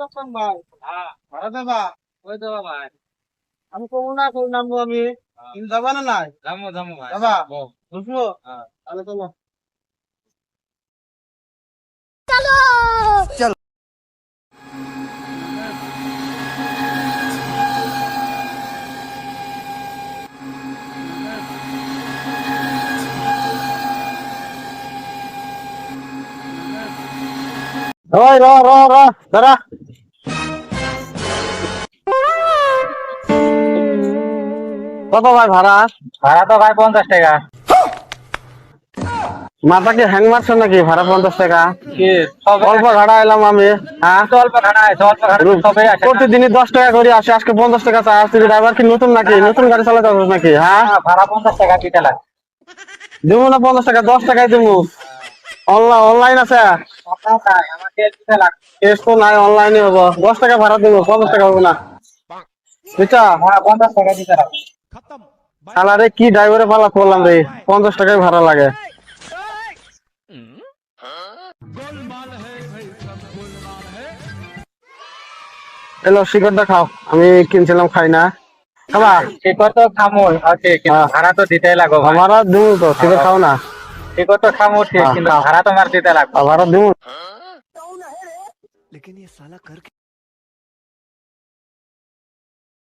করতাম ভাই। হ্যাঁ, ভাড়া দেবা? ওই তো ভাই। আমি কমু না, কই নামবো আমি? কিন্তু যাবা না নাই? যামু যামু ভাই। যাবা? বল। বুঝবো? হ্যাঁ। তাহলে চলো। ওই দাঁড়া। কত ভাই ভাড়া? ভাড়া তো ভাই 50 টাকা। মাথা কি হ্যাং মারছে নাকি? ভাড়া 50 টাকা? কি সবে অল্প ভাড়া এলাম আমি। হ্যাঁ, অল্প ভাড়া আছে, অল্প ভাড়া সবাই আসে না। প্রতিদিনই 10 টাকা করে আসে, আজকে 50 টাকা চা আসছে। ড্রাইভার কি নতুন নাকি? নতুন গাড়ি চালাতে হবে নাকি? হ্যাঁ, হ্যাঁ, ভাড়া 50 টাকা দিতে লাগে। দেবো না 50 টাকা, 10 টাকায় দেবো। অনলাইন আছে? আপনার তাই আমাকে দিতে লাগে। কেস তো নাই, অনলাইনে হবো। 10 টাকা ভাড়া দেবো, 50 টাকা হবে না। বুঝছা? হ্যাঁ, 50 টাকা দিতে লাগে। সালারে কি ড্রাইভারে পালা করলাম রে, 50 টাকায় ভাড়া লাগে। এলো শিকড়টা খাও, আমি কিনছিলাম, খাই না। খাবা? শিকড় তো খামোই আছে, কিন্তু হ্যাঁ। ভাড়া তো দিতেই লাগো ভাই। ভাড়া দেবো তো, শিকড় খাও না? শিকড় তো খামো ঠিক, হ্যাঁ, কিন্তু খাও। ভাড়া তোমার দিতে লাগবে। ভাড়া দেবো।